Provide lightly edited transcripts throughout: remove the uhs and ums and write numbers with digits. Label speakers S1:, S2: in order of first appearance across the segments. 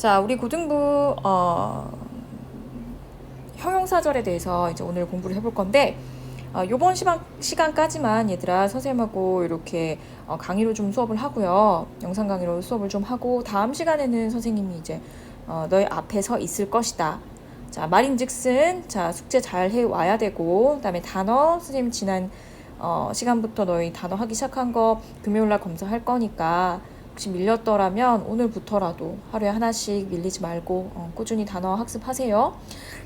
S1: 자, 우리 고등부 형용사절에 대해서 이제 오늘 공부를 해볼 건데, 요번 시간까지만 얘들아 선생님하고 이렇게 강의로 좀 수업을 하고요. 영상 강의로 수업을 좀 하고, 다음 시간에는 선생님이 이제 너희 앞에 서 있을 것이다. 자, 말인즉슨 자 숙제 잘 해와야 되고, 그다음에 단어 선생님 지난 시간부터 너희 단어 하기 시작한 거 금요일날 검사할 거니까 혹시 밀렸더라면 오늘부터라도 하루에 하나씩 밀리지 말고 꾸준히 단어 학습하세요.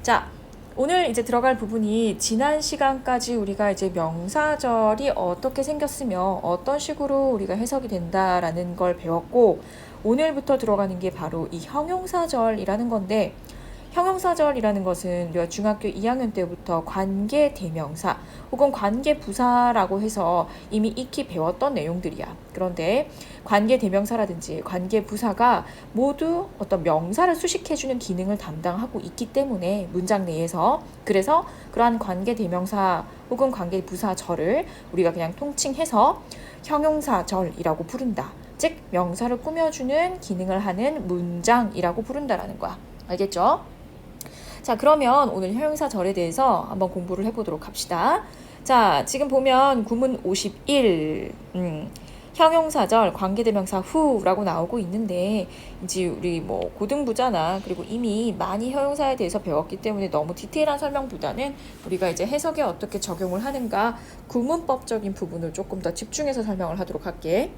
S1: 자, 오늘 이제 들어갈 부분이 지난 시간까지 우리가 이제 명사절이 어떻게 생겼으며 어떤 식으로 우리가 해석이 된다라는 걸 배웠고, 오늘부터 들어가는 게 바로 이 형용사절이라는 건데, 형용사절이라는 것은 우리가 중학교 2학년 때부터 관계대명사 혹은 관계부사라고 해서 이미 익히 배웠던 내용들이야. 그런데 관계대명사라든지 관계부사가 모두 어떤 명사를 수식해주는 기능을 담당하고 있기 때문에 문장 내에서, 그래서 그러한 관계대명사 혹은 관계부사절을 우리가 그냥 통칭해서 형용사절이라고 부른다. 즉 명사를 꾸며주는 기능을 하는 문장이라고 부른다라는 거야. 알겠죠? 자, 그러면 오늘 형용사절에 대해서 한번 공부를 해보도록 합시다. 자, 지금 보면 구문 51, 형용사절 관계대명사 후라고 나오고 있는데, 이제 우리 뭐 고등부잖아. 그리고 이미 많이 형용사에 대해서 배웠기 때문에 너무 디테일한 설명보다는 우리가 이제 해석에 어떻게 적용을 하는가 구문법적인 부분을 조금 더 집중해서 설명을 하도록 할게.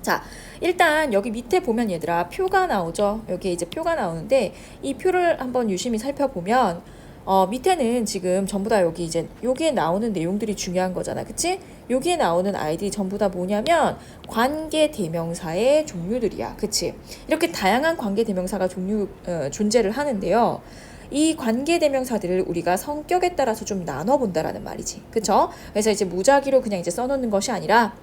S1: 자, 일단 여기 밑에 보면 얘들아 표가 나오죠. 여기 이제 표가 나오는데, 이 표를 한번 유심히 살펴보면 밑에는 지금 전부 다 여기 이제 여기에 나오는 내용들이 중요한 거잖아. 그치? 여기에 나오는 아이들이 전부 다 뭐냐면 관계대명사의 종류들이야. 그치? 이렇게 다양한 관계대명사가 존재를 하는데요. 이 관계대명사들을 우리가 성격에 따라서 좀 나눠본다라는 말이지. 그쵸? 그래서 이제 무작위로 그냥 이제 써놓는 것이 아니라,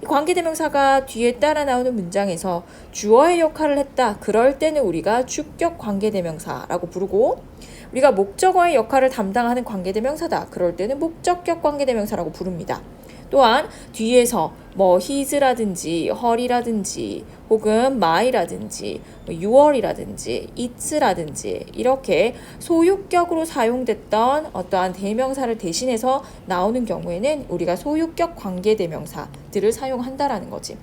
S1: 관계대명사가 뒤에 따라 나오는 문장에서 주어의 역할을 했다. 그럴 때는 우리가 주격 관계대명사라고 부르고, 우리가 목적어의 역할을 담당하는 관계대명사다. 그럴 때는 목적격 관계대명사라고 부릅니다. 또한 뒤에서 뭐 his라든지 her이라든지 혹은 my라든지 your이라든지 its라든지 이렇게 소유격으로 사용됐던 어떠한 대명사를 대신해서 나오는 경우에는 우리가 소유격 관계대명사들을 사용한다라는 거지.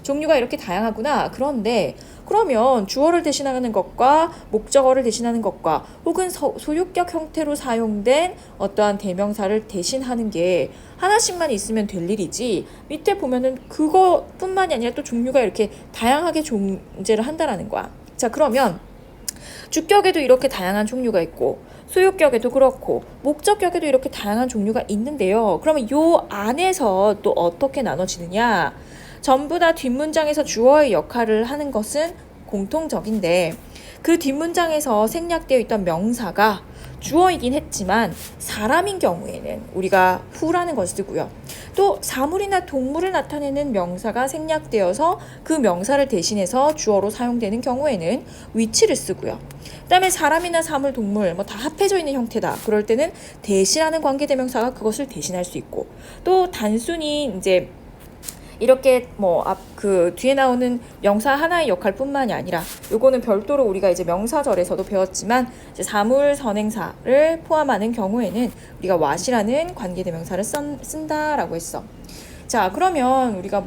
S1: 종류가 이렇게 다양하구나. 그런데 그러면 주어를 대신하는 것과 목적어를 대신하는 것과 혹은 소유격 형태로 사용된 어떠한 대명사를 대신하는 게 하나씩만 있으면 될 일이지, 밑에 보면은 그것뿐만이 아니라 또 종류가 이렇게 다양하게 존재를 한다라는 거야. 자, 그러면 주격에도 이렇게 다양한 종류가 있고 소유격에도 그렇고 목적격에도 이렇게 다양한 종류가 있는데요. 그러면 요 안에서 또 어떻게 나눠지느냐? 전부 다 뒷문장에서 주어의 역할을 하는 것은 공통적인데, 그 뒷문장에서 생략되어 있던 명사가 주어이긴 했지만 사람인 경우에는 우리가 후라는 것을 쓰고요. 또 사물이나 동물을 나타내는 명사가 생략되어서 그 명사를 대신해서 주어로 사용되는 경우에는 위치를 쓰고요. 그 다음에 사람이나 사물, 동물 뭐 다 합해져 있는 형태다. 그럴 때는 대신하는 관계대명사가 그것을 대신할 수 있고, 또 단순히 이제 이렇게 그 뒤에 나오는 명사 하나의 역할뿐만이 아니라, 요거는 별도로 우리가 이제 명사절에서도 배웠지만, 이제 사물 선행사를 포함하는 경우에는 우리가 what이라는 관계대명사를 쓴다라고 했어. 자, 그러면 우리가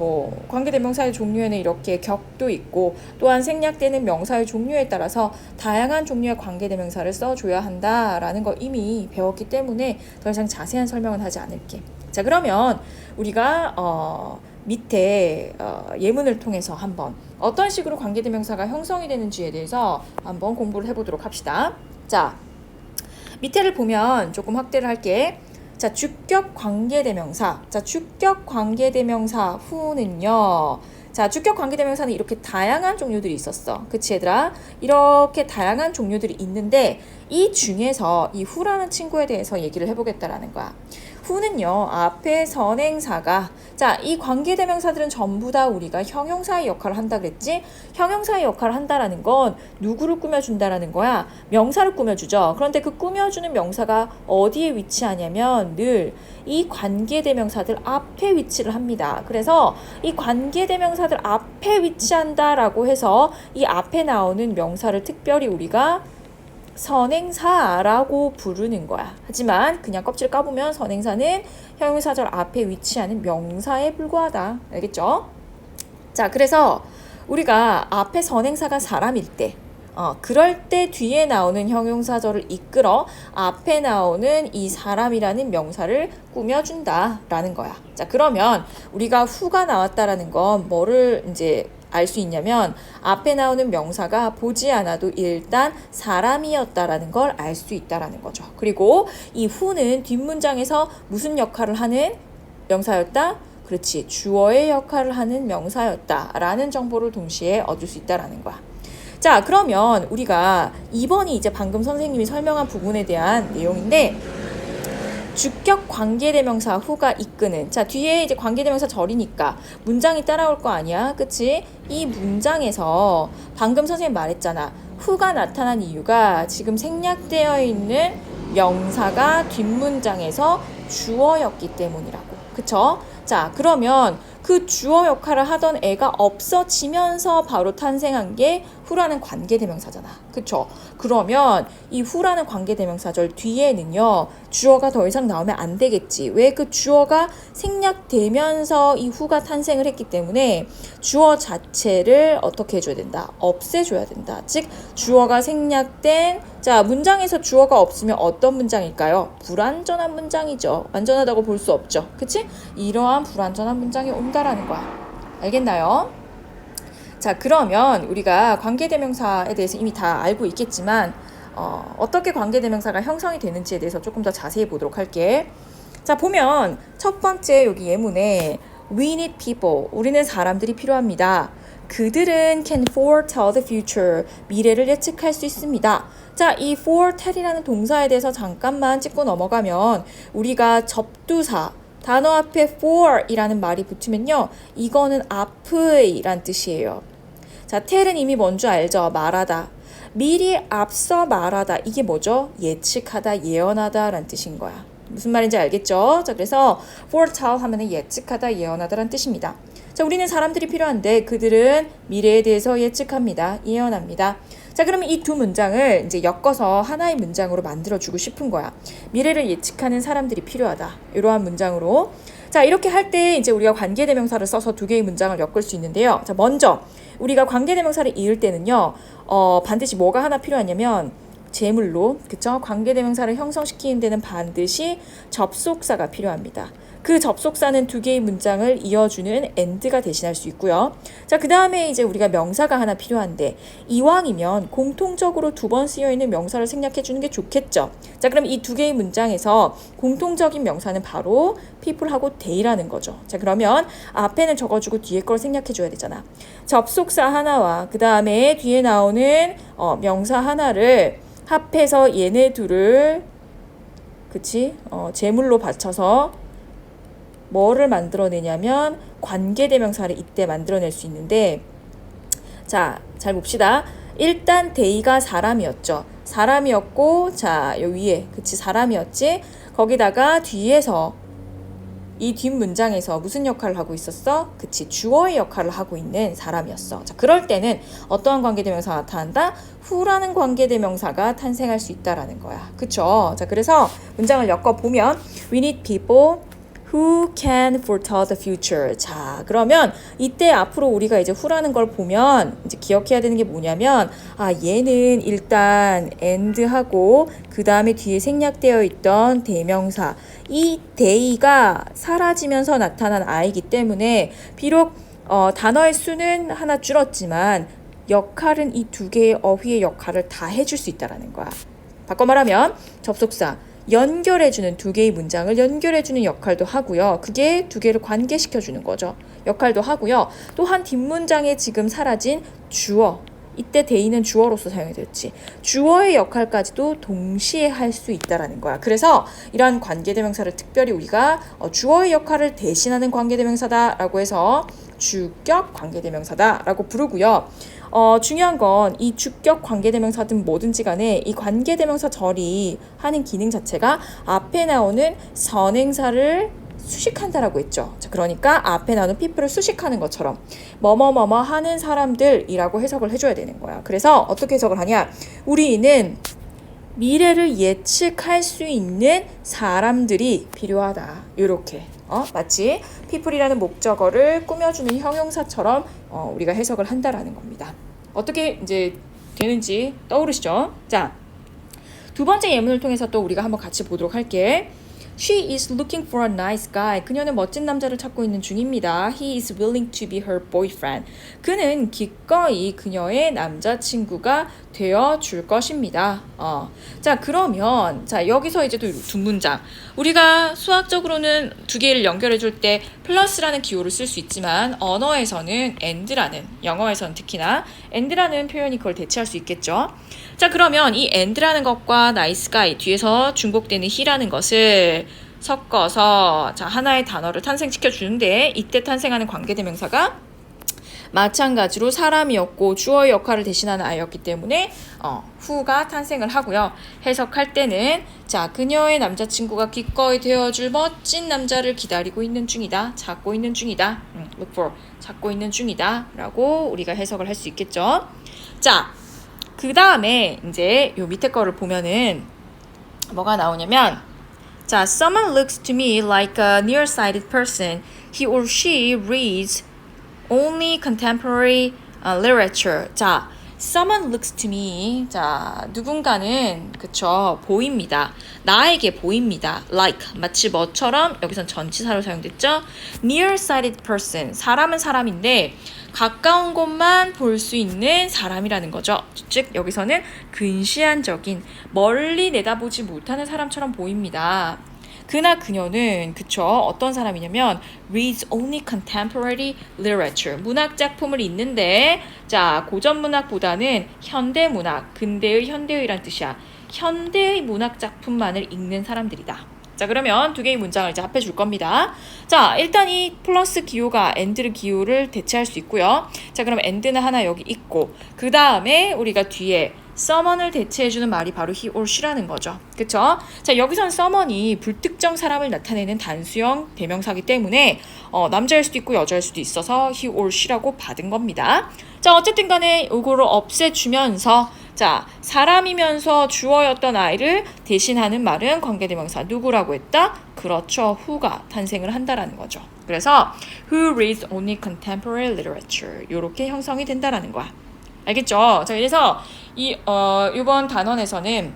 S1: 관계대명사의 종류에는 이렇게 격도 있고, 또한 생략되는 명사의 종류에 따라서 다양한 종류의 관계대명사를 써줘야 한다라는 거 이미 배웠기 때문에 더 이상 자세한 설명은 하지 않을게. 자, 그러면 우리가 밑에 예문을 통해서 한번 어떤 식으로 관계대명사가 형성이 되는지에 대해서 한번 공부를 해보도록 합시다. 자, 밑에를 보면 조금 확대를 할게. 자, 주격 관계대명사. 자, 주격 관계대명사 후는요. 자, 주격 관계대명사는 이렇게 다양한 종류들이 있었어. 그치 얘들아? 이렇게 다양한 종류들이 있는데, 이 중에서 이 후라는 친구에 대해서 얘기를 해보겠다라는 거야. who는요, 앞에 선행사가, 자, 이 관계대명사들은 전부 다 우리가 형용사의 역할을 한다 그랬지? 형용사의 역할을 한다라는 건 누구를 꾸며준다라는 거야? 명사를 꾸며주죠. 그런데 그 꾸며주는 명사가 어디에 위치하냐면 늘 이 관계대명사들 앞에 위치를 합니다. 그래서 이 관계대명사들 앞에 위치한다라고 해서 이 앞에 나오는 명사를 특별히 우리가 선행사라고 부르는 거야. 하지만 그냥 껍질 까보면 선행사는 형용사절 앞에 위치하는 명사에 불과하다. 알겠죠? 자, 그래서 우리가 앞에 선행사가 사람일 때 그럴 때 뒤에 나오는 형용사절을 이끌어 앞에 나오는 이 사람이라는 명사를 꾸며준다라는 거야. 자, 그러면 우리가 who가 나왔다라는 건 뭐를 이제 알 수 있냐면 앞에 나오는 명사가 보지 않아도 일단 사람이었다라는 걸 알 수 있다라는 거죠. 그리고 이 who는 뒷문장에서 무슨 역할을 하는 명사였다? 그렇지, 주어의 역할을 하는 명사였다라는 정보를 동시에 얻을 수 있다라는 거야. 자, 그러면 우리가 2번이 이제 방금 선생님이 설명한 부분에 대한 내용인데, 주격 관계대명사 who가 이끄는, 자, 뒤에 이제 관계대명사 절이니까 문장이 따라올 거 아니야, 그치? 이 문장에서 방금 선생님 말했잖아, who가 나타난 이유가 지금 생략되어 있는 명사가 뒷문장에서 주어였기 때문이라고, 그쵸? 자, 그러면 그 주어 역할을 하던 애가 없어지면서 바로 탄생한 게 who라는 관계대명사잖아. 그쵸? 그러면 이 who라는 관계대명사절 뒤에는요, 주어가 더 이상 나오면 안 되겠지. 왜? 그 주어가 생략되면서 이 who가 탄생을 했기 때문에 주어 자체를 어떻게 해줘야 된다? 없애줘야 된다. 즉, 주어가 생략된, 자, 문장에서 주어가 없으면 어떤 문장일까요? 불완전한 문장이죠. 완전하다고 볼 수 없죠. 그치? 이러한 불완전한 문장이 온다라는 거야. 알겠나요? 자, 그러면 우리가 관계대명사에 대해서 이미 다 알고 있겠지만 어떻게 관계대명사가 형성이 되는지에 대해서 조금 더 자세히 보도록 할게. 자, 보면 첫 번째 여기 예문에 We need people, 우리는 사람들이 필요합니다. 그들은 can foretell the future, 미래를 예측할 수 있습니다. 자, 이 foretell이라는 동사에 대해서 잠깐만 짚고 넘어가면 우리가 접두사 단어 앞에 for이라는 말이 붙으면요, 이거는 앞의란 뜻이에요. 자, tell은 이미 뭔 줄 알죠? 말하다. 미리 앞서 말하다. 이게 뭐죠? 예측하다, 예언하다 라는 뜻인 거야. 무슨 말인지 알겠죠? 자, 그래서 foretell 하면은 예측하다, 예언하다 라는 뜻입니다. 자, 우리는 사람들이 필요한데 그들은 미래에 대해서 예측합니다, 예언합니다. 자, 그러면 이 두 문장을 이제 엮어서 하나의 문장으로 만들어주고 싶은 거야. 미래를 예측하는 사람들이 필요하다. 이러한 문장으로. 자, 이렇게 할 때 이제 우리가 관계대명사를 써서 두 개의 문장을 엮을 수 있는데요. 자, 먼저 우리가 관계대명사를 이을 때는요, 반드시 뭐가 하나 필요하냐면 제물로, 그쵸? 관계대명사를 형성시키는 데는 반드시 접속사가 필요합니다. 그 접속사는 두 개의 문장을 이어주는 and가 대신할 수 있고요. 자, 그 다음에 이제 우리가 명사가 하나 필요한데 이왕이면 공통적으로 두 번 쓰여있는 명사를 생략해 주는 게 좋겠죠. 자, 그럼 이 두 개의 문장에서 공통적인 명사는 바로 people하고 they라는 거죠. 자, 그러면 앞에는 적어주고 뒤에 걸 생략해 줘야 되잖아. 접속사 하나와 그 다음에 뒤에 나오는 명사 하나를 합해서 얘네 둘을, 그치? 제물로 받쳐서 뭐를 만들어내냐면 관계대명사를 이때 만들어낼 수 있는데, 자, 잘 봅시다. 일단 they가 사람이었죠. 사람이었고, 자, 여기 위에, 그치, 사람이었지. 거기다가 뒤에서 이 뒷문장에서 무슨 역할을 하고 있었어? 그치, 주어의 역할을 하고 있는 사람이었어. 자, 그럴 때는 어떠한 관계대명사가 나타난다? who라는 관계대명사가 탄생할 수 있다라는 거야. 그쵸? 자, 그래서 문장을 엮어보면 We need people who can foretell the future. 자, 그러면 이때 앞으로 우리가 이제 who라는 걸 보면 이제 기억해야 되는 게 뭐냐면, 얘는 일단 and하고 그 다음에 뒤에 생략되어 있던 대명사, 이 they가 사라지면서 나타난 I이기 때문에 비록 단어의 수는 하나 줄었지만 역할은 이 두 개의 어휘의 역할을 다 해줄 수 있다라는 거야. 바꿔 말하면 접속사 연결해주는 두 개의 문장을 연결해주는 역할도 하고요. 그게 두 개를 관계시켜주는 거죠. 역할도 하고요. 또한 뒷문장에 지금 사라진 주어, 이때 대의는 주어로서 사용이 됐지. 주어의 역할까지도 동시에 할 수 있다라는 거야. 그래서 이러한 관계대명사를 특별히 우리가 주어의 역할을 대신하는 관계대명사다라고 해서 주격 관계대명사다라고 부르고요. 중요한 건 이 주격 관계대명사든 뭐든지 간에 이 관계대명사 절이 하는 기능 자체가 앞에 나오는 선행사를 수식한다라고 했죠. 자, 그러니까 앞에 나오는 people을 수식하는 것처럼 뭐뭐뭐뭐 하는 사람들이라고 해석을 해줘야 되는 거야. 그래서 어떻게 해석을 하냐? 우리는 미래를 예측할 수 있는 사람들이 필요하다. 이렇게 마치 people이라는 목적어를 꾸며주는 형용사처럼 우리가 해석을 한다라는 겁니다. 어떻게 이제 되는지 떠오르시죠? 자, 두 번째 예문을 통해서 또 우리가 한번 같이 보도록 할게. She is looking for a nice guy. 그녀는 멋진 남자를 찾고 있는 중입니다. He is willing to be her boyfriend. 그는 기꺼이 그녀의 남자친구가 되어 줄 것입니다. 자, 그러면 자, 여기서 이제 또 두 문장. 우리가 수학적으로는 두 개를 연결해 줄 때 플러스라는 기호를 쓸 수 있지만 언어에서는 and라는, 영어에서는 특히나 and라는 표현이 그걸 대체할 수 있겠죠. 자, 그러면 이 and라는 것과 nice guy 뒤에서 중복되는 he라는 것을 섞어서 자, 하나의 단어를 탄생시켜 주는데 이때 탄생하는 관계대명사가 마찬가지로 사람이었고 주어의 역할을 대신하는 아이였기 때문에 who가 탄생을 하고요. 해석할 때는 자, 그녀의 남자친구가 기꺼이 되어줄 멋진 남자를 기다리고 있는 중이다. 찾고 있는 중이다. look for, 찾고 있는 중이다 라고 우리가 해석을 할 수 있겠죠. 자, 그 다음에 이제 요 밑에 거를 보면은 뭐가 나오냐면 자, someone looks to me like a nearsighted person. He or she reads only contemporary literature. 자, someone looks to me. 자, 누군가는 그쵸 보입니다. 나에게 보입니다. like 마치 뭐처럼 여기선 전치사로 사용됐죠. nearsighted person 사람은 사람인데 가까운 곳만 볼 수 있는 사람이라는 거죠. 즉 여기서는 근시안적인 멀리 내다보지 못하는 사람처럼 보입니다. 그나 그녀는 그쵸 어떤 사람이냐면 reads only contemporary literature 문학 작품을 읽는데 자 고전 문학보다는 현대 문학 근대의 현대의란 뜻이야. 현대의 문학 작품만을 읽는 사람들이다. 자, 그러면 두 개의 문장을 이제 합해 줄 겁니다. 자, 일단 이 플러스 기호가 and 기호를 대체할 수 있고요. 자, 그럼 and는 하나 여기 있고 그 다음에 우리가 뒤에 someone을 대체해주는 말이 바로 he or she라는 거죠. 그쵸? 자, 여기선 someone이 불특정 사람을 나타내는 단수형 대명사기 때문에 남자일 수도 있고 여자일 수도 있어서 he or she라고 받은 겁니다. 자, 어쨌든 간에 이거를 없애주면서 자, 사람이면서 주어였던 아이를 대신하는 말은 관계대명사 누구라고 했다? 그렇죠. who가 탄생을 한다라는 거죠. 그래서 who reads only contemporary literature 이렇게 형성이 된다라는 거야. 알겠죠? 자, 그래서 이번 단원에서는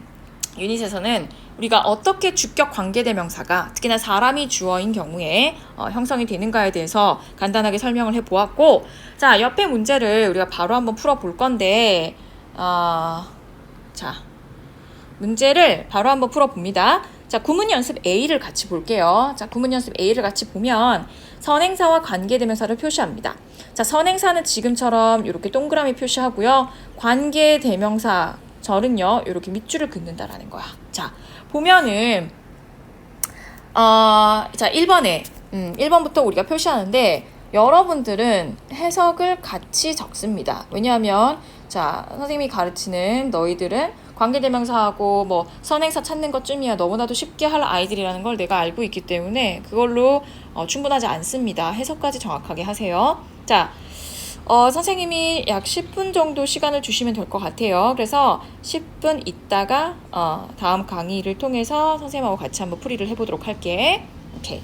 S1: 유닛에서는 우리가 어떻게 주격 관계대명사가 특히나 사람이 주어인 경우에 형성이 되는가에 대해서 간단하게 설명을 해보았고 자, 옆에 문제를 우리가 바로 한번 풀어볼 건데 자, 문제를 바로 한번 풀어봅니다. 자, 구문 연습 A를 같이 볼게요. 자, 구문 연습 A를 같이 보면 선행사와 관계대명사를 표시합니다. 자, 선행사는 지금처럼 이렇게 동그라미 표시하고요. 관계대명사 절은요, 이렇게 밑줄을 긋는다라는 거야. 자, 보면은 자, 1번부터 우리가 표시하는데 여러분들은 해석을 같이 적습니다. 왜냐하면 자, 선생님이 가르치는 너희들은 관계대명사하고 뭐 선행사 찾는 것쯤이야 너무나도 쉽게 할 아이들이라는 걸 내가 알고 있기 때문에 그걸로 충분하지 않습니다. 해석까지 정확하게 하세요. 자, 선생님이 약 10분 정도 시간을 주시면 될 것 같아요. 그래서 10분 있다가 다음 강의를 통해서 선생님하고 같이 한번 풀이를 해보도록 할게. 오케이.